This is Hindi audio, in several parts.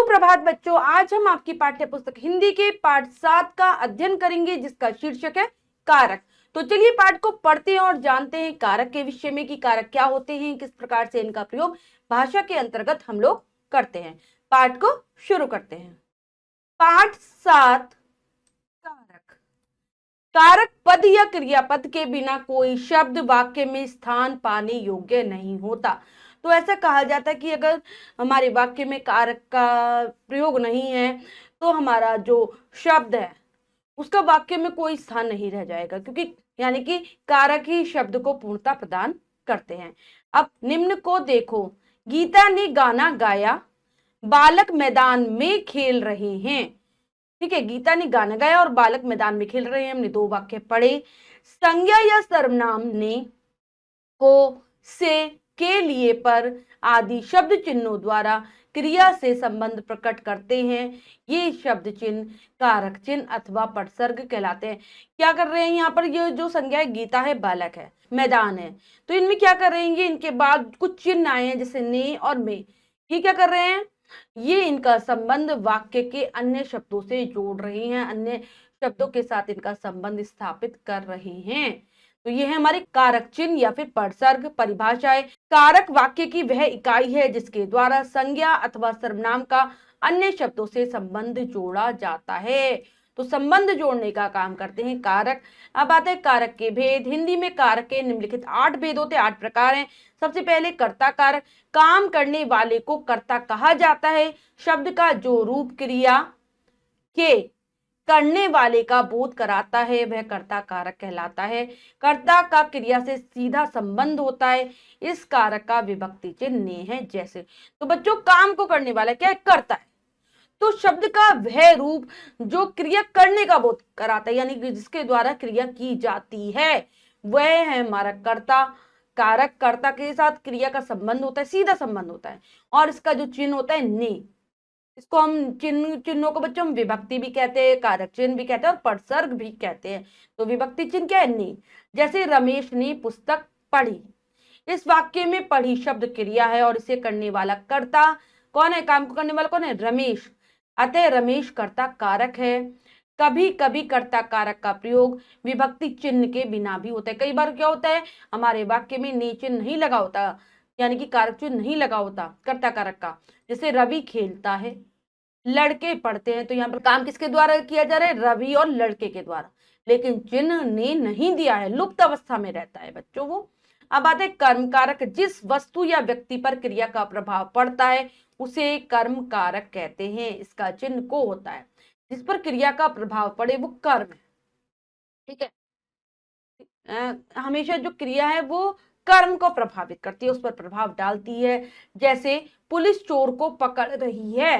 सुप्रभात बच्चों, आज हम आपकी पाठ्य पुस्तक हिंदी के पाठ 7 का अध्ययन करेंगे जिसका शीर्षक है कारक। तो चलिए पाठ को पढ़ते हैं और जानते हैं कारक के विषय में कि कारक क्या होते हैं, किस प्रकार से इनका प्रयोग भाषा के अंतर्गत हम लोग करते हैं। पाठ को शुरू करते हैं। पाठ 7 कारक। कारक पद या क्रियापद के बिना कोई शब्द वाक्य में स्थान पाने योग्य नहीं होता। तो ऐसा कहा जाता है कि अगर हमारे वाक्य में कारक का प्रयोग नहीं है तो हमारा जो शब्द है उसका वाक्य में कोई स्थान नहीं रह जाएगा, क्योंकि यानी कि कारक ही शब्द को पूर्णता प्रदान करते हैं। अब निम्न को देखो। गीता ने गाना गाया, बालक मैदान में खेल रहे हैं। ठीक है, गीता ने गाना गाया और बालक मैदान में खेल रहे हैं। हमने दो वाक्य पढ़े। संज्ञा या सर्वनाम ने, को, से, के लिए, पर आदि शब्द चिन्हों द्वारा क्रिया से संबंध प्रकट करते हैं। ये शब्द चिन्ह कारक चिन्ह अथवा पदसर्ग कहलाते हैं। क्या कर रहे हैं यहाँ पर? ये जो संज्ञा है गीता है, बालक है, मैदान है, तो इनमें क्या कर रहे हैं? इनके बाद कुछ चिन्ह आए हैं जैसे ने और में। ये क्या कर रहे हैं? ये इनका संबंध वाक्य के अन्य शब्दों से जोड़ रहे हैं, अन्य शब्दों के साथ इनका संबंध स्थापित कर रहे हैं। तो ये है हमारे कारक चिन्ह या फिर पदसर्ग। परिभाषा है, कारक वाक्य की वह इकाई है जिसके द्वारा संज्ञा अथवा सर्वनाम का अन्य शब्दों से संबंध जोड़ा जाता है। तो संबंध जोड़ने का काम करते हैं कारक। अब आते हैं कारक के भेद। हिंदी में कारक के निम्नलिखित 8 भेद होते हैं, 8 प्रकार हैं। सबसे पहले कर्ता कारक। काम करने वाले को कर्ता कहा जाता है। शब्द का जो रूप क्रिया के करने वाले का बोध कराता है वह कर्ता कारक कहलाता है। कर्ता का क्रिया से सीधा संबंध होता है। इस कारक का विभक्ति चिन्ह ने है। जैसे, तो बच्चों काम को करने वाला क्या है? कर्ता है। तो शब्द का वह रूप जो क्रिया करने का बोध कराता है, यानी कि जिसके द्वारा क्रिया की जाती है, वह है हमारा कर्ता कारक। कर्ता के साथ क्रिया का संबंध होता है, सीधा संबंध होता है। और इसका जो चिन्ह होता है ने, इसको हम चिन्हों को बच्चों हम विभक्ति भी कहते हैं, कारक चिन्ह भी कहते हैं और पदसर्ग भी कहते हैं। तो विभक्ति चिन्ह क्या है? ने। जैसे रमेश ने पुस्तक पढ़ी। इस वाक्य में पढ़ी शब्द क्रिया है और इसे करने वाला कर्ता कौन है? काम को करने वाला कौन है? रमेश। अतः रमेश कर्ता कारक है। कभी कभी कर्ता कारक का प्रयोग विभक्ति चिन्ह के बिना भी होता है। कई बार क्या होता है, हमारे वाक्य में ने चिन्ह नहीं लगा होता, यानी कि कारक चिन्ह नहीं लगा होता कर्ता कारक का। जैसे रवि खेलता है, लड़के पढ़ते हैं। तो यहाँ पर काम किसके द्वारा किया जा रहा है? रवि और लड़के के द्वारा। लेकिन चिन्ह ने नहीं दिया है, लुप्त अवस्था में रहता है बच्चों वो। अब आते हैं कर्म कारक। जिस वस्तु या व्यक्ति पर क्रिया का प्रभाव पड़ता है उसे कर्म कारक कहते हैं। इसका चिन्ह को होता है। जिस पर क्रिया का प्रभाव पड़े वो कर्म है। ठीक है, हमेशा जो क्रिया है वो कर्म को प्रभावित करती है, उस पर प्रभाव डालती है। जैसे पुलिस चोर को पकड़ रही है।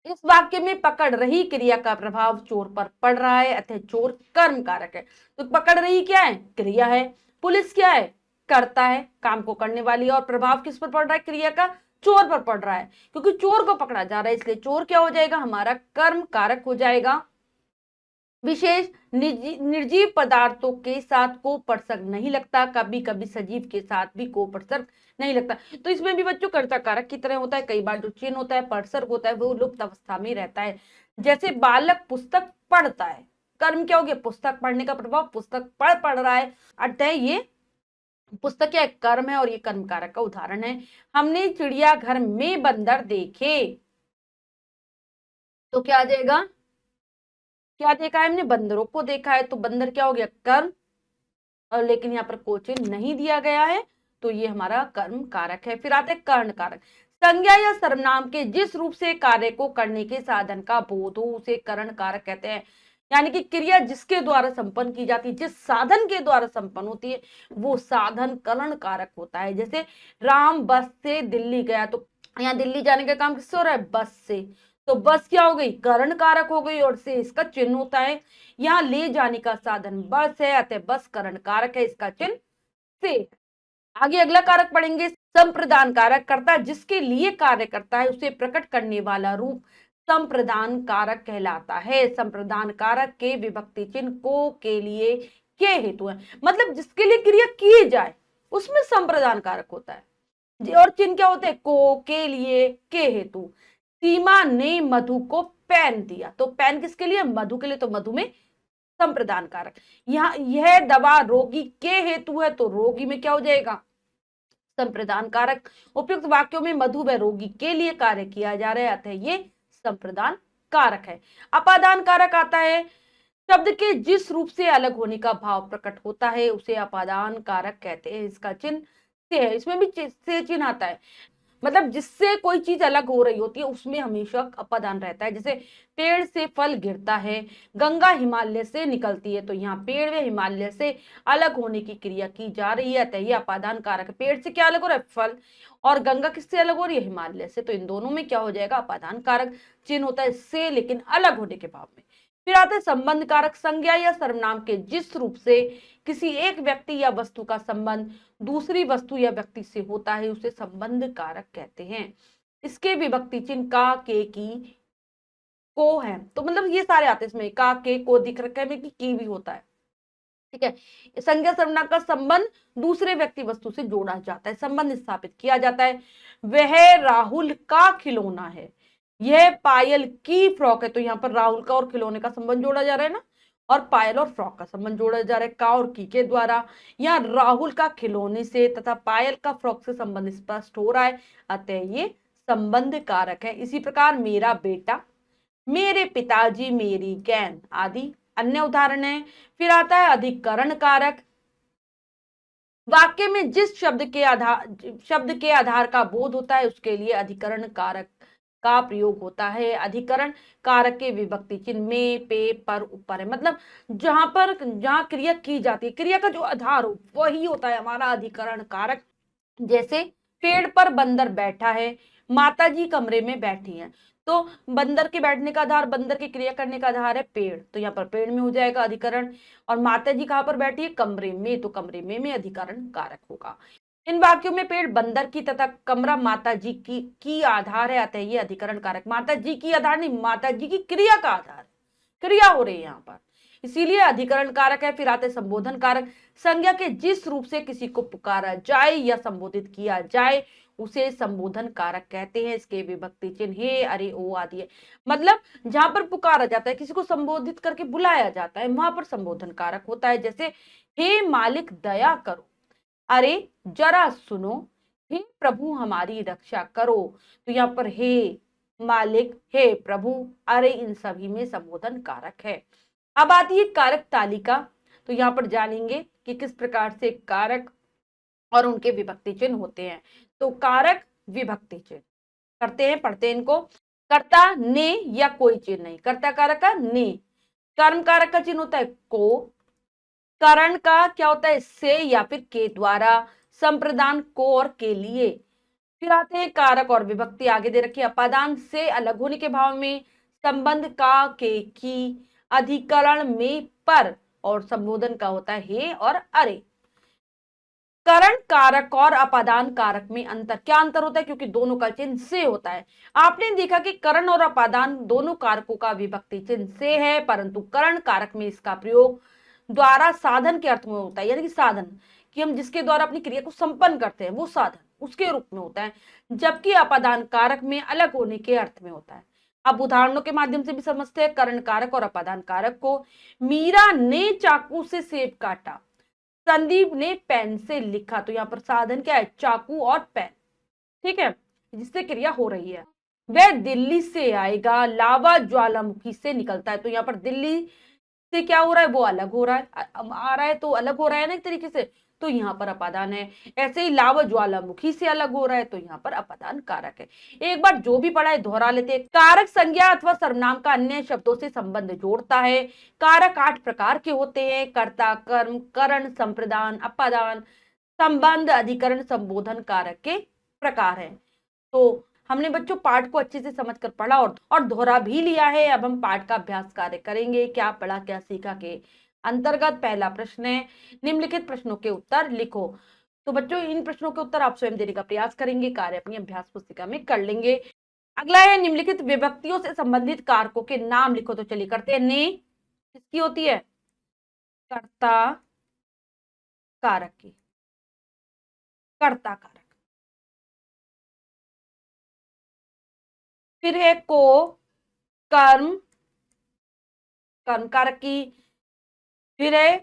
इस वाक्य में पकड़ रही क्रिया का प्रभाव चोर पर पड़ रहा है, अतः चोर कर्म कारक है। तो पकड़ रही क्या है? क्रिया है। पुलिस क्या है? कर्ता है, काम को करने वाली। और प्रभाव किस पर पड़ रहा है? क्रिया का चोर पर पड़ रहा है, क्योंकि चोर को पकड़ा जा रहा है, इसलिए चोर क्या हो जाएगा? हमारा कर्म कारक हो जाएगा। विशेष निर्जीव पदार्थों के साथ को पदसर्ग नहीं लगता। कभी कभी सजीव के साथ भी को पदसर्ग नहीं लगता। तो इसमें भी बच्चों कर्ता कारक की तरह होता है। कई बार जो चिन्ह होता है पदसर्ग होता है वो लुप्त अवस्था में रहता है। जैसे बालक पुस्तक पढ़ता है, कर्म क्या हो गया? पुस्तक पढ़ने का प्रभाव, पुस्तक पढ़ रहा है, अतः ये पुस्तक क्या कर्म है और ये कर्म कारक का उदाहरण है। हमने चिड़ियाघर में बंदर देखे। तो क्या आ जाएगा? क्या देखा है हमने? बंदरों को देखा है। तो बंदर क्या हो गया? कर्म। और लेकिन यहाँ पर कोचिन नहीं दिया गया है, तो ये हमारा कर्म कारक है। फिर आते हैं कर्ण कारक। संज्ञा या सर्वनाम के जिस रूप से कार्य को करने के साधन का बोध हो उसे कर्ण कारक कहते हैं। यानी कि क्रिया जिसके द्वारा संपन्न की जाती है, जिस साधन के द्वारा संपन्न होती है, वो साधन कर्ण कारक होता है। जैसे राम बस से दिल्ली गया। तो यहाँ दिल्ली जाने का काम किससे हो रहा है? बस से। तो बस क्या हो गई? कर्ण कारक हो गई और से इसका चिन्ह होता है। यहाँ ले जाने का साधन बस है, अतः बस कर्ण कारक है, इसका चिन्ह से। आगे अगला कारक पढ़ेंगे, संप्रदान कारक। कर्ता जिसके लिए कार्य करता है उसे प्रकट करने वाला रूप संप्रदान कारक कहलाता है। संप्रदान कारक के विभक्ति चिन्ह को, के लिए, के हेतु है। मतलब जिसके लिए क्रिया की जाए उसमें संप्रदान कारक होता है। और चिन्ह क्या होते हैं? को, के लिए, के हेतु। सीमा ने मधु को पेन दिया। तो पेन किसके लिए? मधु के लिए। तो मधु में संप्रदान कारक। यहाँ यह दवा रोगी के हेतु है, तो रोगी में क्या हो जाएगा? संप्रदान कारक। उपयुक्त वाक्यों में मधु व रोगी के लिए कार्य किया जा रहा है, अतः ये संप्रदान कारक है। अपादान कारक आता है, शब्द के जिस रूप से अलग होने का भाव प्रकट होता है उसे अपादान कारक कहते हैं। इसका चिन्ह से है, इसमें भी से चिन्ह आता है, मतलब जिससे कोई चीज अलग हो रही होती है उसमें हमेशा अपादान रहता है। जैसे पेड़ से फल गिरता है, गंगा हिमालय से निकलती है, तो यहाँ पेड़ व हिमालय से अलग होने की क्रिया की जा रही है, अतः ये अपादान कारक है। पेड़ से क्या अलग हो रहा है? फल। और गंगा किससे अलग हो रही है? हिमालय से। तो इन दोनों में क्या हो जाएगा? अपादान कारक। चिन्ह होता है से, लेकिन अलग होने के भाव में। फिर आते हैं संबंध कारक। संज्ञा या सर्वनाम के जिस रूप से किसी एक व्यक्ति या वस्तु का संबंध दूसरी वस्तु या व्यक्ति से होता है उसे संबंध कारक कहते हैं। इसके विभक्ति चिन्ह का, के, की, को है। तो मतलब ये सारे आते हैं इसमें, का, के, को दिख रखा है में की भी होता है। ठीक है। संज्ञा सर्वनाम का संबंध दूसरे व्यक्ति वस्तु से जोड़ा जाता है, संबंध स्थापित किया जाता है। वह राहुल का खिलौना है, यह पायल की फ्रॉक है, तो यहाँ पर राहुल का और खिलौने का संबंध जोड़ा जा रहा है ना, और पायल और फ्रॉक का संबंध जोड़ा जा रहा है का और की के द्वारा। यहाँ राहुल का खिलौने से तथा पायल का फ्रॉक से संबंध स्पष्ट हो रहा है, अतः ये संबंध कारक है। इसी प्रकार मेरा बेटा, मेरे पिताजी, मेरी गेंद आदि अन्य उदाहरण है। फिर आता है अधिकरण कारक। वाक्य में जिस शब्द के आधार का बोध होता है उसके लिए अधिकरण कारक का प्रयोग होता है। अधिकरण कारक के विभक्ति चिन्ह में, पे, पर, ऊपर है, मतलब जहां क्रिया की जाती है, क्रिया का जो आधार हो वही होता है हमारा अधिकरण कारक। जैसे पेड़ पर बंदर बैठा है, माताजी कमरे में बैठी हैं, तो बंदर के बैठने का आधार, बंदर की क्रिया करने का आधार है पेड़, तो यहाँ पर पेड़ में हो जाएगा अधिकरण। और माताजी कहाँ पर बैठी है? कमरे में, तो कमरे में अधिकरण कारक होगा। इन वाक्यों में पेड़ बंदर की तथा कमरा माता जी की आधार है, अतः ये अधिकरण कारक। माता जी की आधार नहीं, माता जी की क्रिया का आधार, क्रिया हो रही है यहाँ पर, इसीलिए अधिकरण कारक है। फिर आते संबोधन कारक। संज्ञा के जिस रूप से किसी को पुकारा जाए या संबोधित किया जाए उसे संबोधन कारक कहते हैं। इसके विभक्ति चिन्ह हे, अरे, ओ आदि है, मतलब जहां पर पुकारा जाता है, किसी को संबोधित करके बुलाया जाता है, वहां पर संबोधन कारक होता है। जैसे हे मालिक दया करो, अरे जरा सुनो, हे प्रभु हमारी रक्षा करो। तो यहाँ पर हे मालिक, हे प्रभु, अरे, इन सभी में संबोधन कारक है। अब आती है कारक तालिका। तो यहाँ पर जानेंगे कि किस प्रकार से कारक और उनके विभक्ति चिन्ह होते हैं। तो कारक विभक्ति चिन्ह करते हैं, पढ़ते हैं इनको। कर्ता ने या कोई चिन्ह नहीं, कर्ता कारक का ने। कर्म कारक का चिन्ह होता है को। करण का क्या होता है? से या फिर के द्वारा। संप्रदान को और के लिए। फिर आते हैं कारक और विभक्ति, आगे दे रखी अपादान से अलग होने के भाव में, संबंध का, के, की, अधिकरण में पर, और संबोधन का होता है हे और अरे। करण कारक और अपादान कारक में अंतर, क्या अंतर होता है? क्योंकि दोनों का चिन्ह से होता है। आपने देखा कि करण और अपादान दोनों कारकों का विभक्ति चिन्ह से है, परंतु करण कारक में इसका प्रयोग द्वारा साधन के अर्थ में होता है, यानी कि साधन, कि हम जिसके द्वारा अपनी क्रिया को संपन्न करते हैं वो साधन, उसके रूप में होता है। जबकि अपादान कारक में अलग होने के अर्थ में होता है। अब उदाहरणों के माध्यम से भी समझते हैं करण कारक और अपादान कारक को। मीरा ने चाकू से सेब काटा, संदीप ने पेन से लिखा। तो यहाँ पर साधन क्या है? चाकू और पेन, ठीक है, जिससे क्रिया हो रही है। वह दिल्ली से आएगा, लावा ज्वालामुखी से निकलता है। तो यहाँ पर दिल्ली से क्या हो रहा है? वो अलग हो रहा है, आ रहा है तो अलग हो रहा है ना एक तरीके से, तो यहाँ पर अपादान है। ऐसे ही लावा ज्वालामुखी से अलग हो रहा है, तो यहाँ पर अपादान कारक है। एक बार जो भी पढ़ा है दोहरा लेते हैं। कारक संज्ञा अथवा सर्वनाम का अन्य शब्दों से संबंध जोड़ता है। कारक 8 प्रकार के होते हैं: कर्ता, कर्म, करण, संप्रदान, अपादान, संबंध, अधिकरण, संबोधन कारक के प्रकार है। तो हमने बच्चों पाठ को अच्छे से समझकर पढ़ा और दोहरा भी लिया है। अब हम पाठ का अभ्यास कार्य करेंगे। क्या पढ़ा क्या सीखा के अंतर्गत पहला प्रश्न है, निम्नलिखित प्रश्नों के उत्तर लिखो। तो बच्चों इन प्रश्नों के उत्तर आप स्वयं देने का प्रयास करेंगे, कार्य अपनी अभ्यास पुस्तिका में कर लेंगे। अगला है निम्नलिखित विभक्तियों से संबंधित कारकों के नाम लिखो। तो चलिए करते हैं। ने किसकी होती है? कर्ता कारक की, कर्ता कारक। फिर है को, कर्म, कर्म कारक की। फिर है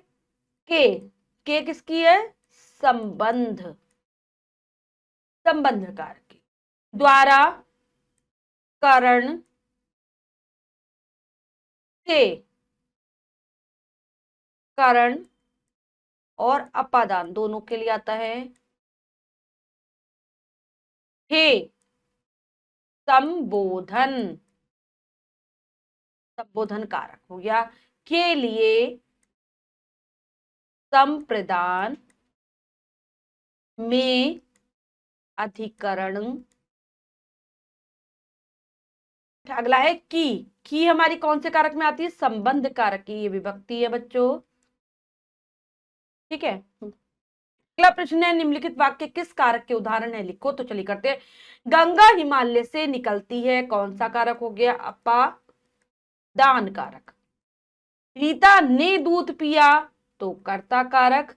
के किसकी है? संबंध, संबंध कारक की। द्वारा, कारण, से, कारण और अपादान दोनों के लिए आता है। हे, संबोधन, संबोधन कारक हो गया। के लिए संप्रदान में अधिकरण। अगला है की हमारी कौन से कारक में आती है? संबंध कारक की ये विभक्ति है बच्चों, ठीक है। अगला प्रश्न है, निम्नलिखित वाक्य किस कारक के उदाहरण है, लिखो। तो चलिए करते हैं। गंगा हिमालय से निकलती है, कौन सा कारक हो गया? अपादान कारक। रीता ने दूध पिया, तो कर्ता कारक।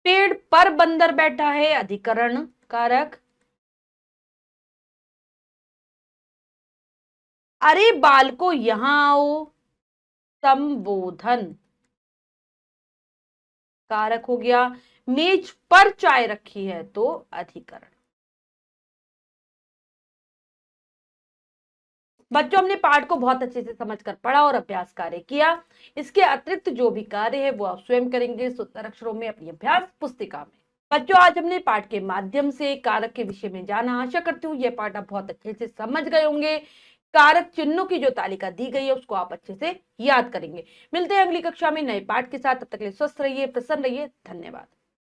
पेड़ पर बंदर बैठा है, अधिकरण कारक। अरे बालको यहां आओ, संबोधन कारक हो गया। मेज पर चाय रखी है, तो अधिकरण। बच्चों हमने पाठ को बहुत अच्छे से समझकर पढ़ा और अभ्यास कार्य किया। इसके अतिरिक्त जो भी कार्य है वो आप स्वयं करेंगे सुंदर अक्षरों में अपनी अभ्यास पुस्तिका में। बच्चों आज हमने पाठ के माध्यम से कारक के विषय में जाना। आशा करती हूँ यह पाठ आप बहुत अच्छे से समझ गए होंगे। कारक चिन्हों की जो तालिका दी गई है उसको आप अच्छे से याद करेंगे। मिलते हैं अगली कक्षा में नए पाठ के साथ। तब तक के लिए स्वस्थ रहिए, प्रसन्न रहिए। धन्यवाद।